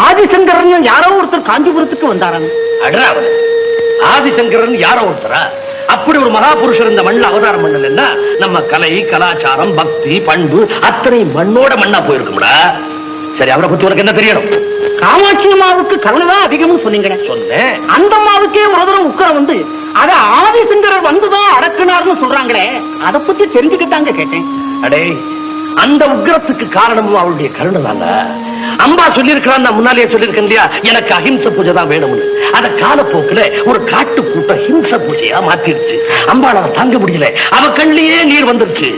ஆதிசங்கரன் யாரோ ஒருத்தர் காஞ்சிபுரத்துக்கு வந்தாராங்க. அடராவது ஆதிசங்கரன் யாரோ ஒருத்தரா? அப்படி ஒரு மகாபுருஷர் இந்த மண்ணில் அவதாரம் பண்ணலன்னா நம்ம கலை, கலாச்சாரம், பக்தி, பண்பு அத்தனை மண்ணோட மண்ணா போயிருக்கும்டா. சரி, அவரை பத்தி உனக்கு என்ன தெரியணும்? காமாட்சி அம்மாவுக்கு கருணைதான் அதிகம்னு சொன்னீங்க. சொன்னேன். அந்த அம்மாவுக்கே ஒரு தடவை உக்கரம் வந்து அத ஆதிசங்கரர் வந்துதான் அடக்குனார்னு சொல்றாங்களே, அதை பத்தி தெரிஞ்சுக்கிட்டாங்க கேட்டேன். அடே, அந்த உக்கிரத்துக்கு காரணமும் அவளுடைய கருணை தாங்க. அம்பா சொல்லியிருக்கிறான், நான் முன்னாலேயே சொல்லியிருக்கேன் இல்லையா, எனக்கு அஹிம்சை பூஜை தான் வேணும்னு. அத காலப்போக்குல ஒரு காட்டு கூட்டம் ஹிம்ச பூஜையா மாத்திருச்சு. அம்பாளால தாங்க முடியல, அவ கண்ணிலேயே நீர் வந்துருச்சு.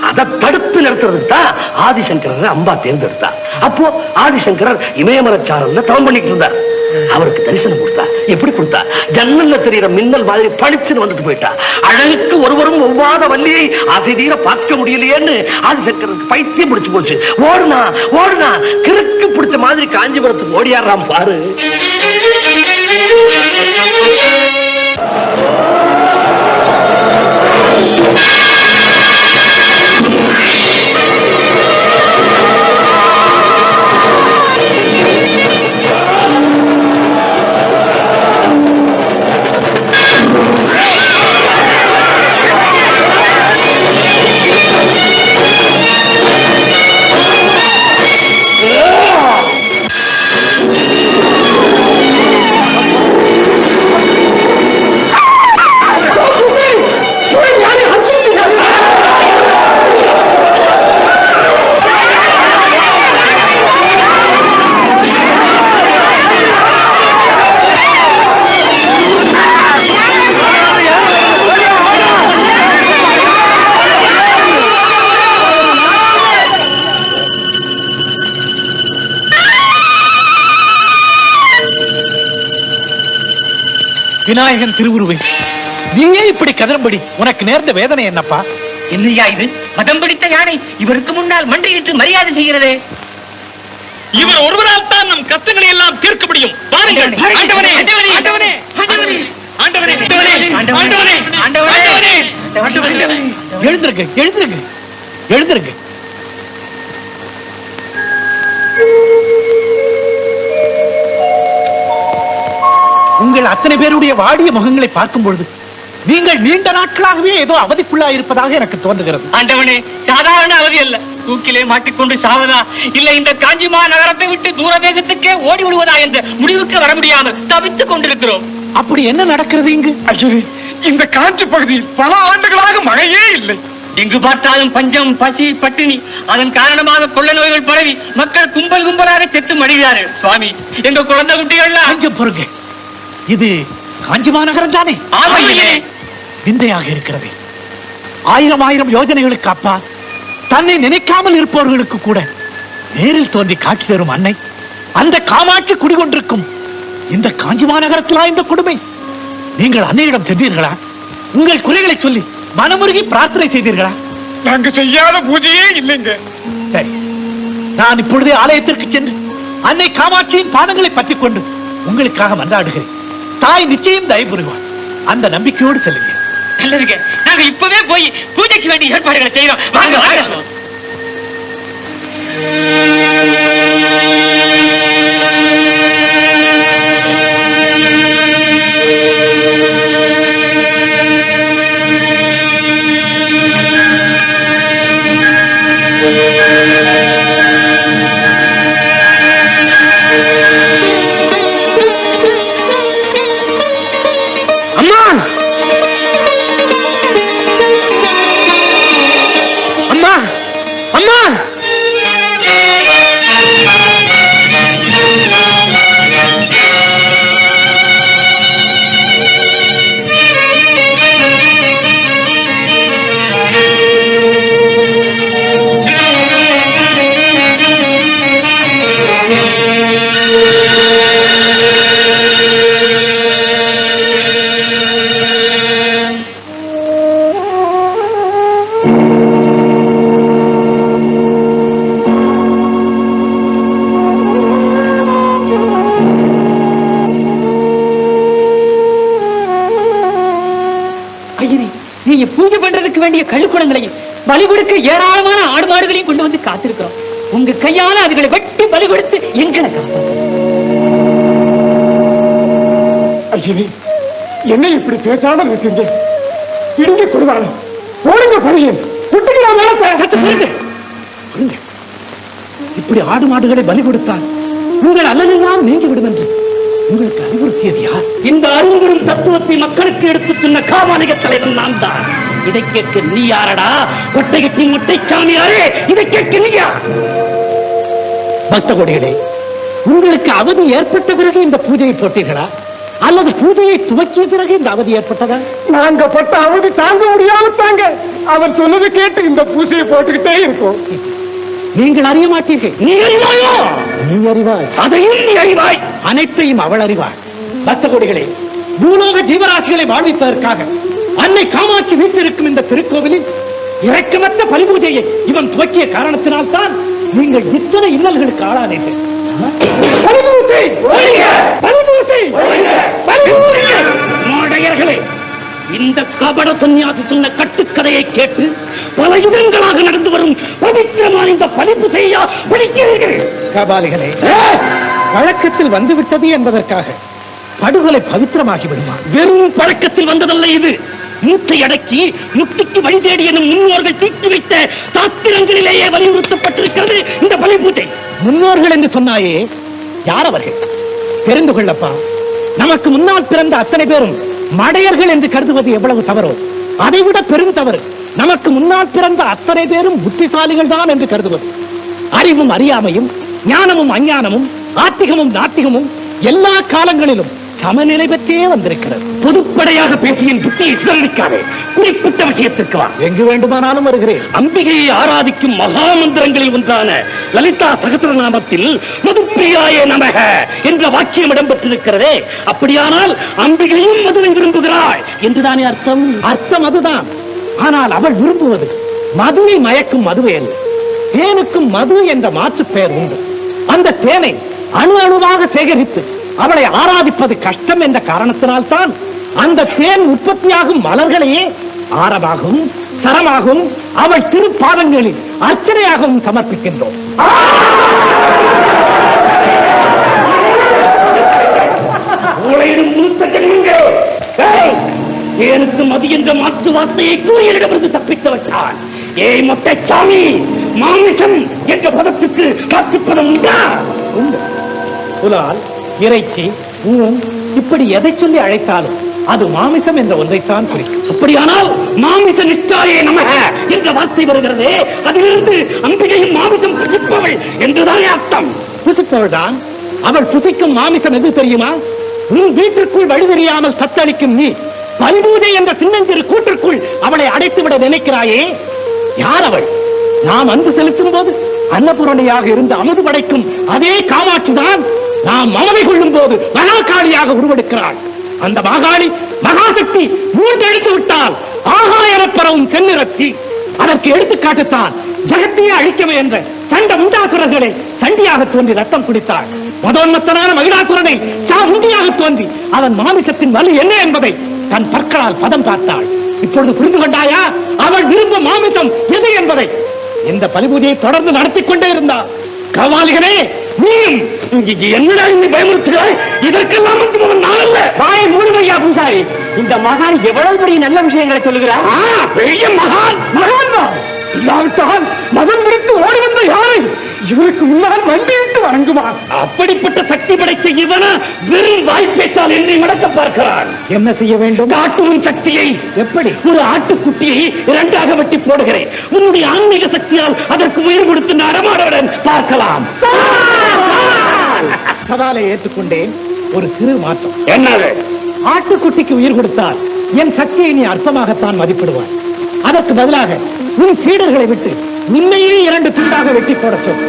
அதை தடுத்து நிறுத்துறதுக்கு தான் ஆதிசங்கரர் அம்பா தேர்ந்தெடுத்தா. அப்போ ஆதிசங்கரர் இமயமரச்சாரல்ல தவம் பண்ணிட்டு இருந்தார். அவருக்கு தரிசனம் கொடுத்தா. எப்படி கொடுத்தா? ஜன்னல்ல தெரிகிற மின்னல் மாதிரி பளிச்சுன்னு வந்துட்டு போயிட்டா. அழகுக்கு ஒருவரும் ஒவ்வாத வள்ளியை ஆசைதீர பார்க்க முடியலையேன்னு ஆதிசங்கருக்கு பைத்தியம் பிடிச்சு போச்சு. ஓடுனா ஓடுனா கிறுக்கு பிடிச்ச மாதிரி காஞ்சிபுரத்துக்கு ஓடியாடுறான் பாரு. விநாயகன் திருவுருவை, நீயே இப்படி கதறும்படி உனக்கு நேர்ந்த வேதனை என்னப்பா? இல்லையா இது? மதம் பிடித்த யானை இவருக்கு முன்னால் மண்டியிட்டு மரியாதை செய்கிறதே. இவர் ஒருவரால் தான் நம் கஷ்டங்களை எல்லாம் தீர்க்க முடியும். பாருங்கள். ஆண்டவனே, ஆண்டவனே, ஆண்டவனே, ஆண்டவனே, ஆண்டவனே, ஆண்டவனே, ஆண்டவனே, ஆண்டவனே, எழுந்திருங்க, எழுந்திருங்க, எழுந்திருங்க. உங்கள் அத்தனை பேருடைய வாடிய முகங்களை பார்க்கும் பொழுது நீங்கள் நீண்ட நாட்களாகவே ஏதோ அவதிக்குள்ளா இருப்பதாக எனக்கு தோன்றுகிறது. ஆண்டவனே, சாதாரண அவதி அல்ல. தூக்கிலே மாட்டிக்கொண்டு சாவதா, இல்ல இந்த காஞ்சிமா நகரத்தை விட்டு தூர தேசத்துக்கே ஓடி விடுவதா என்ற முடிவுக்கு வர முடியாமல் தவித்துக் கொண்டிருக்கிறோம். அப்படி என்ன நடக்கிறது இங்கு? இந்த காஞ்சி பகுதியில் பல ஆண்டுகளாக மழையே இல்லை. எங்கு பார்த்தாலும் பஞ்சம், பசி, பட்டினி. அதன் காரணமாக கொள்ள நோய்கள் பரவி மக்கள் கும்பல் கும்பலாக செத்து மடிகிறார்கள். சுவாமி, எங்க குழந்தை குட்டிகள்லாம் கொஞ்சம் பொறுங்க. இது காஞ்சி மாநகரம் தானே? விந்தையாக இருக்கிறது. ஆயிரம் ஆயிரம் யோஜனைகளுக்கு அப்பா தன்னை நினைக்காமல் இருப்பவர்களுக்கு கூட நேரில் தோன்றி காட்சி தரும் அன்னை, அந்த காமாட்சி குடிகொண்டிருக்கும் இந்த காஞ்சி மாநகரத்திலா இந்த கொடுமை? நீங்கள் அன்னையிடம் சென்றீர்களா? உங்கள் குறைகளை சொல்லி மனமுருகி பிரார்த்தனை செய்தீர்களா? நாங்க செய்யாத பூஜையே இல்லைங்க. சரி, நான் இப்பொழுதே ஆலயத்திற்கு சென்று அன்னை காமாட்சியின் பாதங்களை பற்றிக் கொண்டு உங்களுக்காக மன்றாடுகிறேன். தாய் நிச்சயம் தயவு புரிவார். அந்த நம்பிக்கையோடு செல்லுங்க. நல்லதுங்க, நாங்க இப்பவே போய் பூஜைக்கு வேண்டிய ஏற்பாடுகளை செய்யறோம். வாங்க வாங்க. பூஜை பண்றதுக்கு வேண்டிய கழுக்குடங்களையும் பலி கொடுக்க ஏராளமான ஆடு மாடுகளையும் கொண்டு வந்து காத்திருக்கிறோம். உங்க கையால அதுகளை வெட்டி பலி கொடுத்து எங்களை காப்பாற்று. ஐயனே, என்ன இப்படி பேசாமல் இருக்கீங்க? இடிஞ்சு கொடுவாங்க, போடுங்க பணியை இப்படி ஆடு மாடுகளை பலி கொடுத்தால் உங்கள் அல்லலெல்லாம் நீங்கிவிடும் என்று உங்களுக்கு அறிவுறுத்தியது யார்? இந்த அறிவுறும் தத்துவத்தை மக்களுக்கு எடுத்து சொன்ன காமானிக தலைவன் நான் தான். இதை கேட்க நீ யாரடா? ஒட்டையத்தி முட்டை சாமியாரே, இதை கேட்க நீ யார்? பக்த கொடிகளே, உங்களுக்கு அவதி ஏற்பட்ட பிறகு இந்த பூஜையை போட்டீர்களா, அல்லது பூஜையை துவக்கிய பிறகு இந்த அவதி ஏற்பட்டதா? நாங்க பட்ட அவதி தாங்க முடியாம தாங்க அவர் சொன்னதை கேட்டு இந்த பூசையை போட்டுக்கிட்டே இருக்கோம். நீங்கள் அறிய மாட்டீர்கள். நீ அறிவாயோ? நீ அறிவாய், அதையும் நீ அறிவாய். அனைத்தையும் அவள் அறிவாள். பக்த கொடிகளே, பூலோக ஜீவராசிகளை வாழ்விப்பதற்காக அன்னை காமாட்சி வீட்டிருக்கும் இந்த திருக்கோவிலில் இறக்கமற்ற பலிபூஜையை இவன் துவக்கிய காரணத்தினால் தான் நீங்கள் இத்தனை இன்னல்களுக்கு ஆளானீர்கள். பலிபூஜை, பலிபூஜை, பலிபூஜை. மாடையர்களே, இந்த கபட சன்னியாசி சொன்ன கட்டுக்கதையை கேட்டு பல யுகங்களாக நடந்து வரும் பவித்திரமான இந்த பலிபூஜையா படிக்கிறீர்கள்? கபாலிகளே, வழக்கத்தில் வந்துவிட்டது என்பதற்காக படுகொலை பவித்திரமாகி விடுமா? வெறும் பழக்கத்தில் வந்ததல்ல இது. மூட்டை அடக்கி முக்திக்கு வழி தேடி எனும் முன்னோர்கள் தீட்டி வைத்த சாத்திரங்களிலேயே வலியுறுத்தப்பட்டிருக்கிறது இந்த பலிபூஜை. முன்னோர்கள் என்று சொன்னாயே, யார் அவர்கள்? தெரிந்து கொள்ளப்பா. நமக்கு முன்னால் பிறந்த அத்தனை பேரும் மடையர்கள் என்று கருதுவது எவ்வளவு தவறோ, அதைவிட பெரும் தவறு நமக்கு முன்னால் பிறந்த அத்தனை பேரும் புத்திசாலிகள் தான் என்று கருதுவது. அறிவும் அறியாமையும், ஞானமும் அஞ்ஞானமும், ஆத்திகமும் நாத்திகமும் எல்லா காலங்களிலும் சமநிலை பெற்றே வந்திருக்கிறது. பொதுப்படையாக பேசியின் புத்தியை சிதறடிக்காதே. குறிப்பிட்ட விஷயத்திற்கு வா. எங்கு வேண்டுமானாலும் வருகிறேன். அம்பிகையை ஆராதிக்கும் மகா மந்திரங்களில் ஒன்றான லலிதா சகஸ்ரநாமத்தில் மதுப்பிரியாய நமக என்ற வாக்கியம் இடம்பெற்றிருக்கிறதே, அப்படியானால் அம்பிகையும் மதுவை விரும்புகிறாள் என்றுதானே அர்த்தம்? அர்த்தம் அதுதான். ஆனால் அவள் விரும்புவது மதுவை மயக்கும் மதுவை அல்ல. தேனுக்கும் மது என்ற மாற்று பெயர் உண்டு. அந்த தேனை அணு அணுவாக சேகரித்து அவளை ஆராதிப்பது கஷ்டம் என்ற காரணத்தினால் தான் அந்த தேன் உற்பத்தியாகும் மலர்களையே ஆரமாகவும் சரமாகவும் அவள் திருப்பாதங்களில் அர்ச்சனையாகவும் சமர்ப்பிக்கின்றோம். தேனுக்கு மது என்ற மாற்று வார்த்தையை கூறியரிடமிருந்து தப்பித்து வச்சான். ஏய் மொட்டை சாமி, மாமிசம் என்ற பதத்துக்கு காத்துப்பதம் உண்டா? உண்டு. புலால், இறைச்சி, ஊன் இப்படி எதை சொல்லி அழைத்தாலும் அது மாமிசம் என்ற ஒன்றைத்தான் குறிக்கும். அப்படியானால் மாமிச நிஷ்டாயே நமக என்ற வார்த்தை வருகிறதே, அதிலிருந்து அம்பிகையும் மாமிசம் புசிப்பவள் என்றுதானே அர்த்தம்? புசிப்பவள் தான். அவள் புசிக்கும் மாமிசம் எது தெரியுமா? உன் வீட்டிற்குள் வழி தெரியாமல் சத்தளிக்கும் நீ பலிபூஜை என்ற சின்னஞ்சிறு கூட்டிற்குள் அவளை அடைத்துவிட நினைக்கிறாயே, யார் அவள்? நாம் அன்பு செலுத்தும் போது அன்னபூரணியாக இருந்து அமுது படைக்கும் அதே காமாட்சி தான் நாம் மமதை கொள்ளும் போது மகாகாளியாக உருவெடுக்கிறாள். அந்த மகாகாளி மகாசக்தி மூன்றெழுத்து விட்டால் ஆகாயப் பரவும் செந்நிறத்தி. அதற்கு எடுத்துக்காட்டுத்தான் ஜகத்தையே அழிக்க முயன்ற சண்ட முண்டாசுரர்களை சண்டியாக தோன்றி ரத்தம் குடித்தாள். மதோன்மத்தனான மகிழாசுரனை சாகுண்டியாக தோன்றி அவன் மாமிசத்தின் வலு என்ன என்பதை தன் பற்களால் பதம் பார்த்தாள். இப்பொழுது புரிந்து கொண்டாயா அவள் விரும்பும் மாமிசம் எது என்பதை? இந்த பலிபூஜையை தொடர்ந்து நடத்திக் கொண்டே இருந்தார். கவாலிகளே, நீ என்னடா இன்னை பயமுறுத்துகிறாய்? இதற்கெல்லாம் நான் அல்ல. வாயை மூடுமையா பூசாரி, இந்த மகான் எவ்வளவு பெரிய நல்ல விஷயங்களை சொல்லுகிறார். பெரிய மகான். மகான் தான் இல்லாவிட்டால் மதம் விட்டு ஓடி வந்த யாரை இவருக்கு முன்னால் வண்டி விட்டு வணங்குவான். அப்படிப்பட்ட சக்தி படைத்த இவன வெறும் வாய்ப்பேட்டால் என்னை மடக்க பார்க்கிறான். என்ன செய்ய வேண்டும்? காட்டும் சக்தியை எப்படி? ஒரு ஆட்டுக்குட்டியை இரண்டாக வெட்டி போடுகிறேன். உன்னுடைய ஆன்மீக சக்தியால் அதற்கு உயிர் கொடுத்து நடமாடவுடன் பார்க்கலாம். சவாலை ஏற்றுக்கொண்டேன். ஒரு சிறு மாற்றம். என்னது? ஆட்டுக்குட்டிக்கு உயிர் கொடுத்தால் என் சக்தியை நீ அர்த்தமாகத்தான் மதிப்பிடுவார். அதற்கு பதிலாக உன் சீடர்களை விட்டு உன்னையே 2 துண்டாக வெட்டி போட சொல்.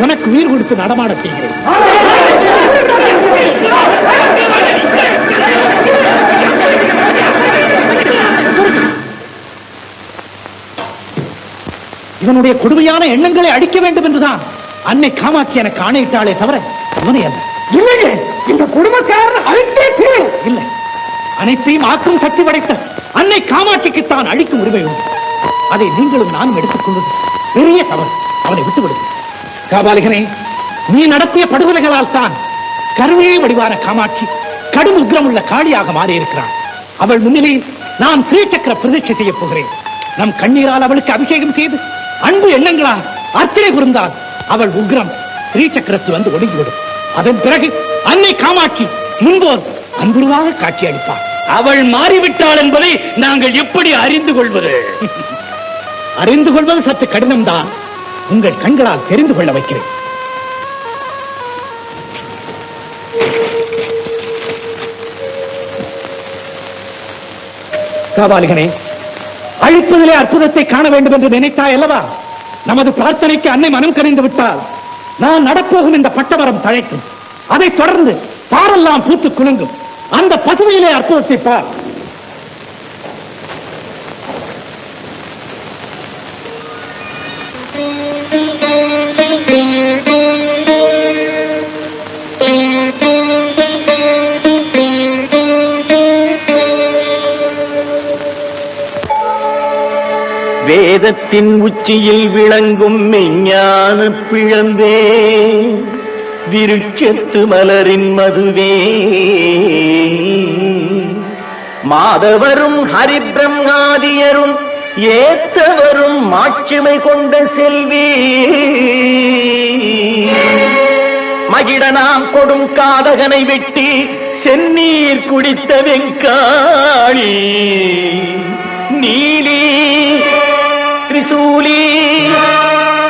உனக்கு உயிர் கொடுத்து நடமாட செய்கிறேன். இவனுடைய கொடுமையான எண்ணங்களை அடிக்க வேண்டும் என்றுதான் அன்னை காமாட்சி எனக்கு ஆணையிட்டாளே தவிர இவனை அல்ல. இல்லையே, இந்த குடும்பக்காரர் அழைத்தே தீரும். இல்லை, அனைத்தையும் ஆக்கும் சக்தி படைத்த அன்னை காமாட்சிக்கு தான் அழிக்கும் உரிமை உண்டு. அதை நீங்களும் நானும் எடுத்துக் கொள்வது பெரிய தவறு. அவனை விட்டுவிடுது. காபாலிகனே, நீ நடத்திய படுகொலைகளால் தான் கருவே வடிவான காமாட்சி கடும் உக்கிரமுள்ள காளியாக மாறி இருக்கிறாள். அவள் முன்னிலையில் நான் ஸ்ரீசக்கர பிரதிஷ்டை செய்ய போகிறேன். நம் கண்ணீரால் அவளுக்கு அபிஷேகம் செய்து அன்பு எண்ணங்களால் அர்ச்சனை புரிந்தால் அவள் உக்ரம் ஸ்ரீசக்கரத்தில் வந்து ஒடுங்கிவிடும். அதன் பிறகு அன்னை காமாட்சி முன்போல் அன்புருவாக காட்சி அளிப்பாள். அவள் மாறிவிட்டாள் என்பதை நாங்கள் எப்படி அறிந்து கொள்வது? அறிந்து கொள்வது சற்று கடினம்தான். உங்கள் கண்களால் தெரிந்து கொள்ள வைக்கிறேன். காபாலிகனே, அழிப்பதிலே அற்புதத்தை காண வேண்டும் என்று நினைத்தாய் அல்லவா? நமது பிரார்த்தனைக்கு அன்னை மனம் கனிந்து விட்டால் நான் நடப்போகும் இந்த பட்டமரம் தழைக்கும். அதைத் தொடர்ந்து பாரெல்லாம் பூத்து குலுங்கும். அந்த பசுமையிலே அற்புதத்தை பார். வேதத்தின் உச்சியில் விளங்கும் மெஞ்ஞான பிழந்தே, விருட்சத்து மலரின் மதுவே, மாதவரும் ஹரிபிரம்மாதியரும் ஏத்தவரும் மாட்சிமை கொண்ட செல்வி, மகிழனாம் கொடும் காதகனை வெட்டி செந்நீர் குடித்த வெங்காளி, நீலி திரிசூலி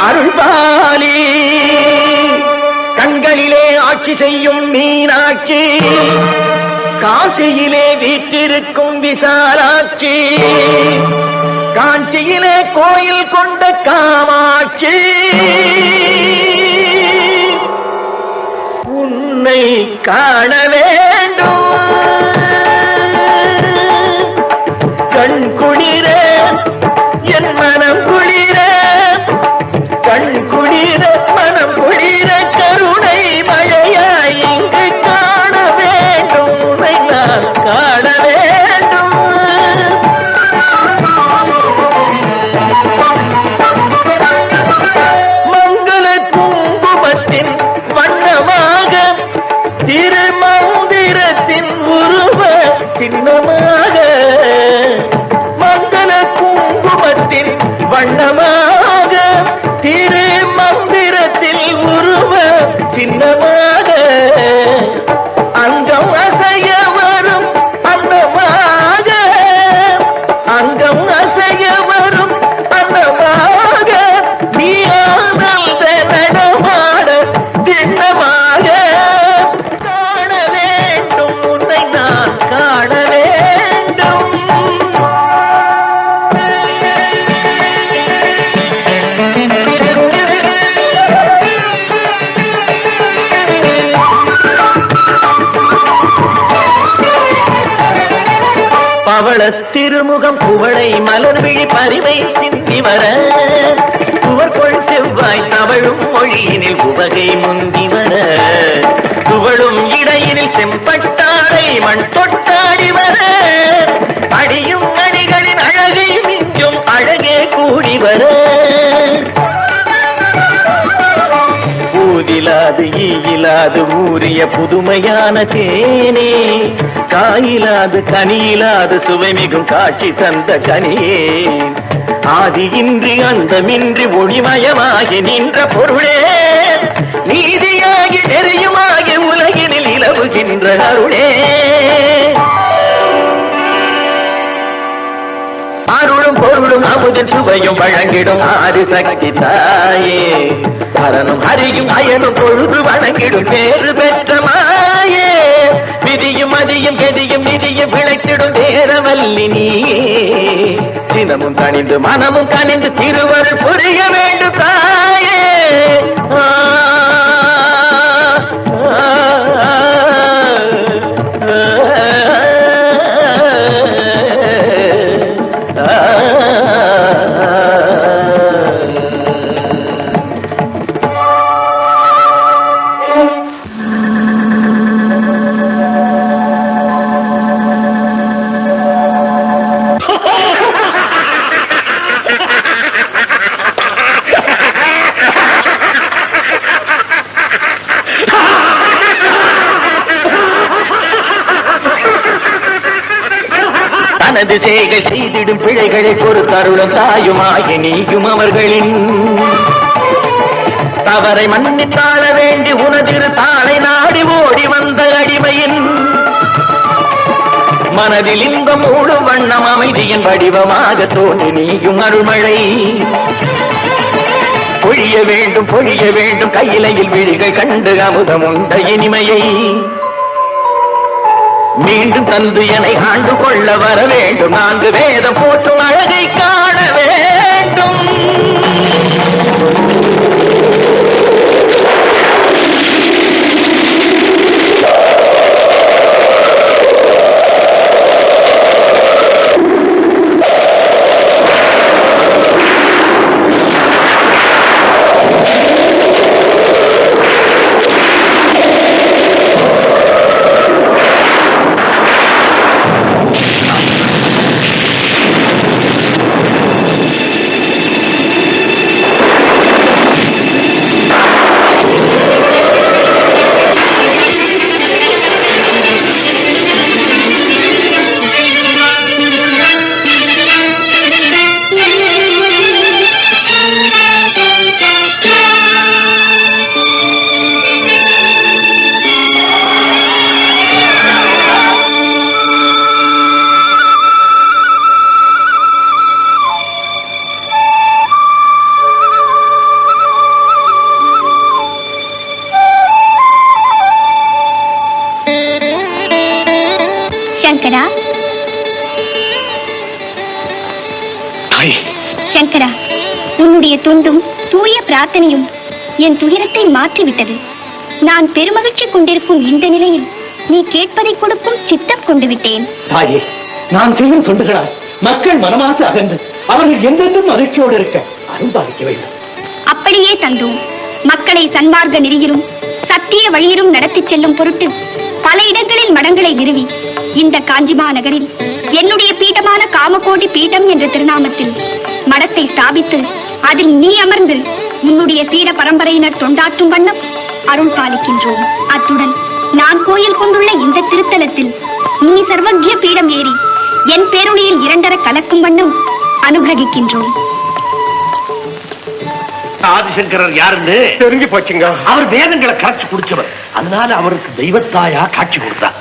அருள்பாலி, கண்களிலே ஆட்சி செய்யும் மீனாட்சி, காசியிலே வீற்றிருக்கும் விசாலாட்சி, காஞ்சியிலே கோயில் கொண்ட காமாட்சி, உன்னை காண வேண்டும் கண் குளிர, என் மனம் குளிர, கண் குளிர மனம் குளிர, கருணை மழையாய் இங்கு காண வேண்டும், உன்னை நான் காண வேண்டும். மங்கள குங்குமத்தின் வண்ணமாக, திருமந்திரத்தின் உருவ சின்னமாக, மங்கள குங்குமத்தின் வண்ணமாக, திருமந்திரத்தில் உருவ சின்னமாக, அங்கம் அசைய வரும் அன்னமாக, அங்கம் அசைய வரும் அன்னமாக, நீ ஆனந்த நடமாட திண்ணமாக, காண வேண்டும் உன்னை நான் காண வேண்டும். பவள திருமுகம் குவளை மலர்விழி பரிவை சிந்தி வர, துவர்கொள் செவ்வாய் தவழும் மொழியினில் உவகை முந்தி வர, துவளும் இடையினில் செம்பட்டாடை மண் தொட்டாடி வர, அடியும் அடிகளின் அழகை மிஞ்சும் அழகே கூடி வர, ஊதிலாது ஈயிலாது ஊறிய புதுமையான தேனே, காயிலாது கனியிலாது சுவை மிகும் காட்சி தந்த கனியே, ஆதியின்றி அந்தமின்றி ஒளிமயமாகி நின்ற பொருளே, நீதியாகி நெறியுமாகி உலகினில் இலவுகின்ற அருளே, அருளும் பொருளும் அமுதன் சுவையும் வழங்கிடும் ஆறு சக்தி தாயே, அரணும் ஹரியும் அயனும் பொழுது வழங்கிடும் பேறு பெற்ற மாயே, விதியும் மதியும் கெதியும் நிதியும் விளைத்திடும் தேரவல்லி நீயே, சினமும் கனிந்து மனமும் கனிந்து திருவருள் புரிய வேண்டும் தாயே. தனது செய்கை செய்திடும் பிழைகளை பொறுத்தருளும் தாயுமாகி நீயும் அவர்களின் தவறை மன்னித்தாள வேண்டி உனதிரு தாளை நாடி ஓடி வந்த அடிமையின் மனதில் இன்பம் மூடும் வண்ணம் அமைதியின் வடிவமாக தோன்றி நீயும் அருள்மழை பொழிய வேண்டும் கையிலையில் விழிகள் கண்டு அமுதம் உண்ட இனிமையை மீண்டும் தந்து என்னை ஆண்டு கொள்ள வர வேண்டும் 4 வேதம் போற்றும் அழகை காண வேண்டும். சங்கரா, உன்னுடைய தொண்டும் தூய பிரார்த்தனையும் என் துயரத்தை மாற்றிவிட்டது. நான் பெருமகிழ்ச்சி கொண்டிருக்கும் இந்த நிலையில் நீ கேட்பதை கொடுக்கும் சித்தம் கொண்டு விட்டேன். தாயே, நான் செய்யும் தொண்டுகளால் மக்கள் மனமாசு அகன்று அவர்கள் எந்தெந்தும் மகிழ்ச்சியோடு இருக்க அருள்பாலிக்க வேண்டும். அப்படியே தந்தோம். மக்களை சன்மார்க்க நெறியிலும் சத்திய வழியிலும் நடத்தி செல்லும் பொருட்டு பல இடங்களில் மடங்களை நிறுவி இந்த காஞ்சிமா நகரில் என்னுடைய பீடமான காமகோடி பீடம் என்ற திருநாமத்தில் மடத்தை ஸ்தாபித்து அதில் நீ அமர்ந்து உன்னுடைய சீட பரம்பரையினர் தொண்டாற்றும் வண்ணம் அருள் பாலிக்கின்றோம். அத்துடன் நான் கோயில் கொண்டுள்ள இந்த திருத்தலத்தில் நீ சர்வஜ்ய பீடம் ஏறி என் பேரொழியில் 2 கலக்கும் வண்ணம் அனுகிரகிக்கின்றோம். ஆதிசங்கரர் யாருன்னு தெரிஞ்சு போச்சுங்க. அவர் வேதங்களை கரைச்சு குடிச்சவர். அதனால அவருக்கு தெய்வத்தாயா காட்சி கொடுத்தார்.